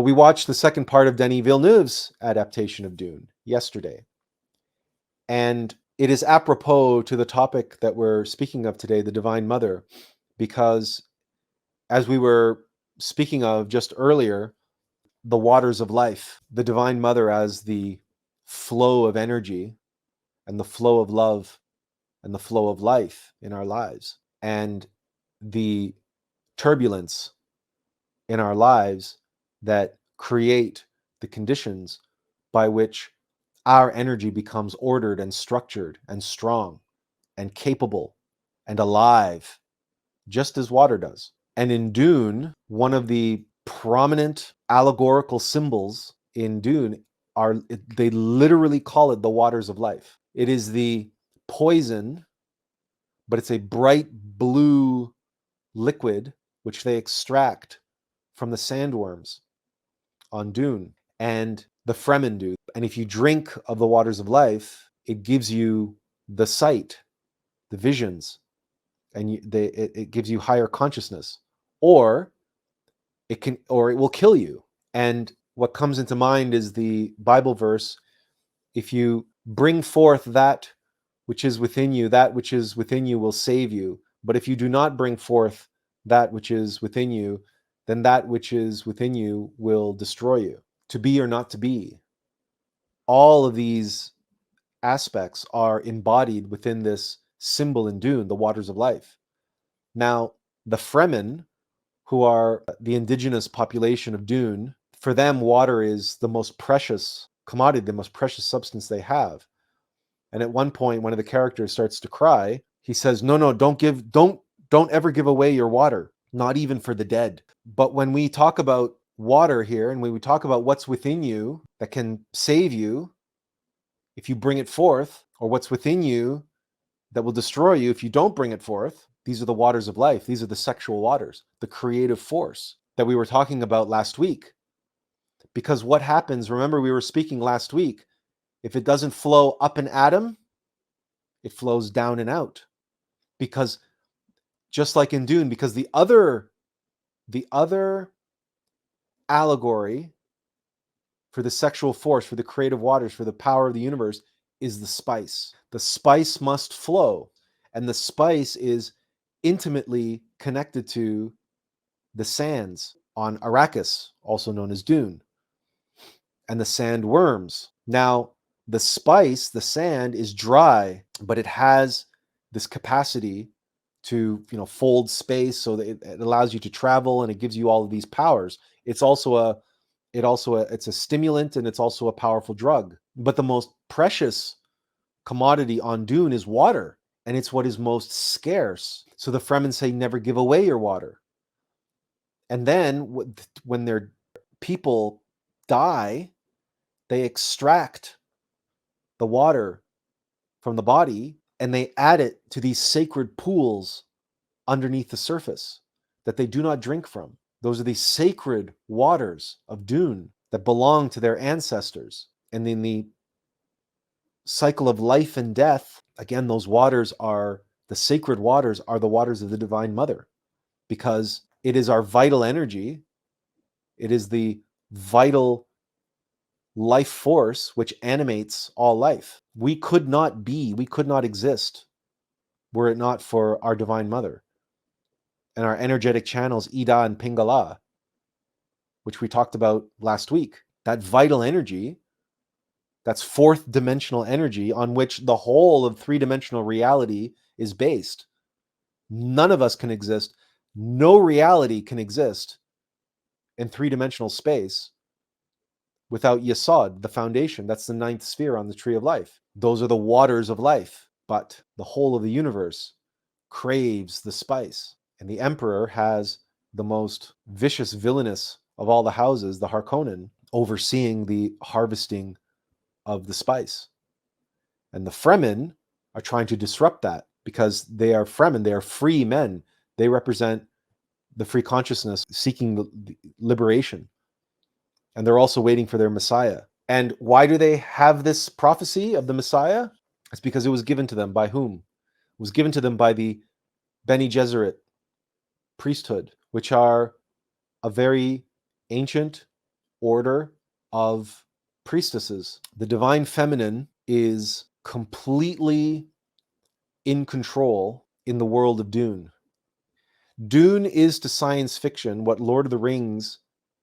We watched the second part of Denis Villeneuve's adaptation of Dune yesterday. And it is apropos to the topic that we're speaking of today, the Divine Mother, because as we were speaking of just earlier, the waters of life, the Divine Mother as the flow of energy and the flow of love and the flow of life in our lives, and the turbulence in our lives that create the conditions by which our energy becomes ordered and structured and strong and capable and alive, just as water does. And in Dune, one of the prominent allegorical symbols in Dune are, they literally call it the waters of life. It is the poison, but it's a bright blue liquid which they extract from the sandworms on Dune, and the Fremen do. And if you drink of the waters of life, it gives you the sight, the visions, and it gives you higher consciousness, or it will kill you. And what comes into mind is the Bible verse: if you bring forth that which is within you, that which is within you will save you. But if you do not bring forth that which is within you, then that which is within you will destroy you. To be or not to be. All of these aspects are embodied within this symbol in Dune, the waters of life. Now, the Fremen, who are the indigenous population of Dune, for them, water is the most precious commodity, the most precious substance they have. And at one point, one of the characters starts to cry. He says, no, don't ever give away your water, not even for the dead. But when we talk about water here, and when we talk about what's within you that can save you if you bring it forth, or what's within you that will destroy you if you don't bring it forth, these are the waters of life. These are the sexual waters, the creative force that we were talking about last week. Because what happens, remember we were speaking last week, if it doesn't flow up an atom, it flows down and out. Because just like in Dune, because the other allegory for the sexual force, for the creative waters, for the power of the universe is the spice. The spice must flow, and the spice is intimately connected to the sands on Arrakis, also known as Dune, and the sand worms. Now, the spice, the sand, is dry, but it has this capacity to, fold space, so that it allows you to travel, and it gives you all of these powers. It's a stimulant, and it's also a powerful drug. But the most precious commodity on Dune is water, and it's what is most scarce. So the Fremen say, never give away your water. And then when their people die, they extract the water from the body and they add it to these sacred pools underneath the surface that they do not drink from. Those are the sacred waters of Dune that belong to their ancestors. And in the cycle of life and death, again, those waters are, the sacred waters are the waters of the Divine Mother, because it is our vital energy. It is the vital life force which animates all life. We could not exist were it not for our Divine Mother and our energetic channels, Ida and Pingala, which we talked about last week. That vital energy, that's fourth dimensional energy on which the whole of three-dimensional reality is based. None of us can exist. No reality can exist in three-dimensional space without Yesod, the foundation. That's the ninth sphere on the tree of life. Those are the waters of life. But the whole of the universe craves the spice. And the emperor has the most vicious, villainous of all the houses, the Harkonnen, overseeing the harvesting of the spice. And the Fremen are trying to disrupt that, because they are Fremen, they are free men. They represent the free consciousness seeking the liberation. And they're also waiting for their Messiah. And why do they have this prophecy of the Messiah? It's because it was given to them by whom? It was given to them by the Bene Jezerite Priesthood, which are a very ancient order of priestesses. The divine feminine is completely in control in the world of Dune. Dune is to science fiction what Lord of the Rings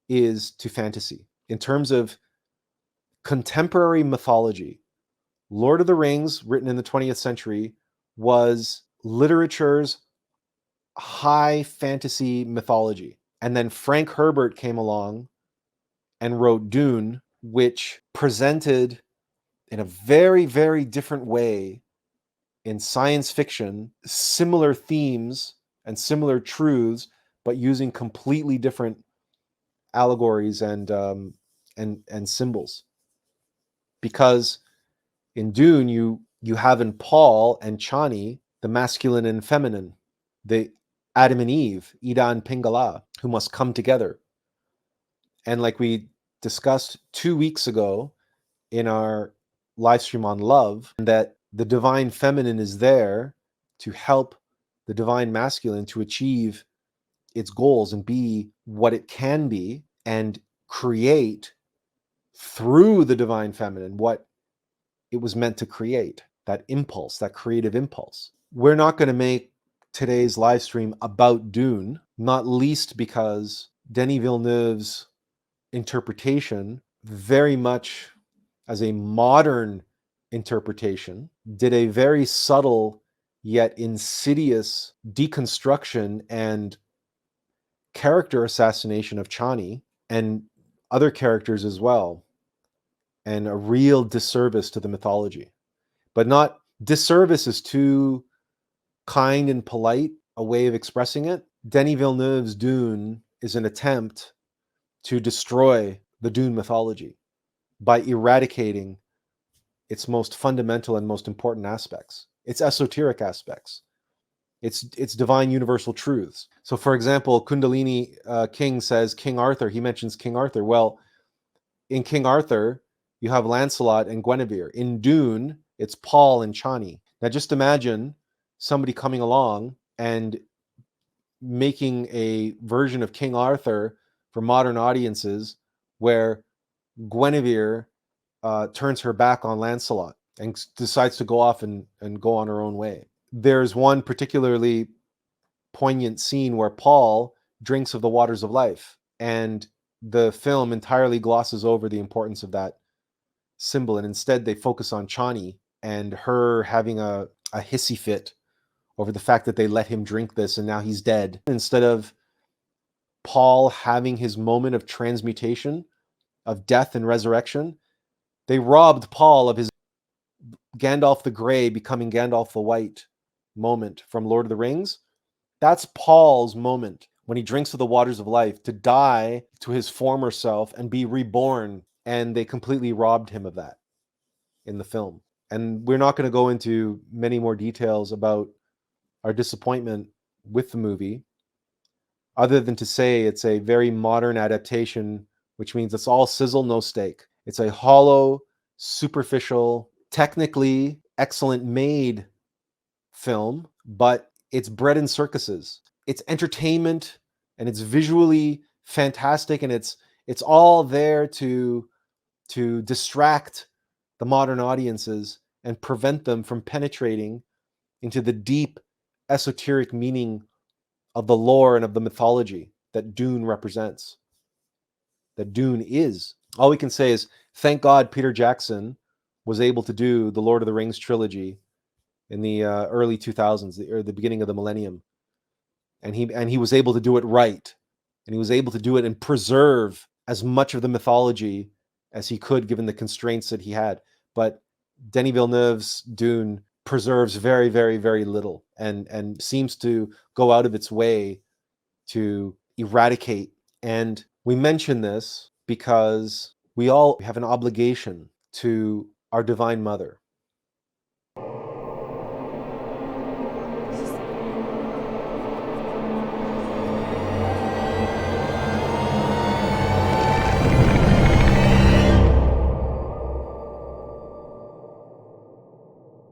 is to fantasy. In terms of contemporary mythology, Lord of the Rings, written in the 20th century, was literature's high fantasy mythology. And then Frank Herbert came along and wrote Dune, which presented in a very, very different way in science fiction similar themes and similar truths, but using completely different allegories and symbols. Because in Dune, you have in Paul and Chani the masculine and feminine, the Adam and Eve, Ida and Pingala, who must come together. And like we discussed 2 weeks ago in our live stream on love, that the divine feminine is there to help the divine masculine to achieve its goals and be what it can be and create through the divine feminine what it was meant to create, that impulse, that creative impulse. We're not going to make today's live stream about Dune, not least because Denis Villeneuve's interpretation, very much as a modern interpretation, did a very subtle yet insidious deconstruction and character assassination of Chani and other characters as well, and a real disservice to the mythology. But not disservice is too kind and polite a way of expressing it. Denis Villeneuve's Dune is an attempt to destroy the Dune mythology by eradicating its most fundamental and most important aspects, its esoteric aspects, its divine universal truths. So, for example, Kundalini King says King Arthur, he mentions King Arthur. Well, in King Arthur, you have Lancelot and Guinevere. In Dune, it's Paul and Chani. Now, just imagine somebody coming along and making a version of King Arthur for modern audiences where Guinevere turns her back on Lancelot and decides to go off and go on her own way. There's one particularly poignant scene where Paul drinks of the waters of life, and the film entirely glosses over the importance of that symbol, and instead they focus on Chani and her having a hissy fit over the fact that they let him drink this and now he's dead. Instead of Paul having his moment of transmutation, of death and resurrection, they robbed Paul of his Gandalf the Grey becoming Gandalf the White moment from Lord of the Rings. That's Paul's moment when he drinks of the waters of life to die to his former self and be reborn. And they completely robbed him of that in the film. And we're not going to go into many more details about our disappointment with the movie, other than to say it's a very modern adaptation, which means it's all sizzle, no steak. It's a hollow, superficial, technically excellent made film, but it's bred in circuses. It's entertainment and it's visually fantastic, and it's all there to distract the modern audiences and prevent them from penetrating into the deep esoteric meaning of the lore and of the mythology that Dune represents, that Dune is. All we can say is, thank God Peter Jackson was able to do the Lord of the Rings trilogy in the early 2000s, the beginning of the millennium. And he was able to do it right. And he was able to do it and preserve as much of the mythology as he could, given the constraints that he had. But Denis Villeneuve's Dune preserves very, very, very little, and seems to go out of its way to eradicate. And we mention this because we all have an obligation to our Divine Mother.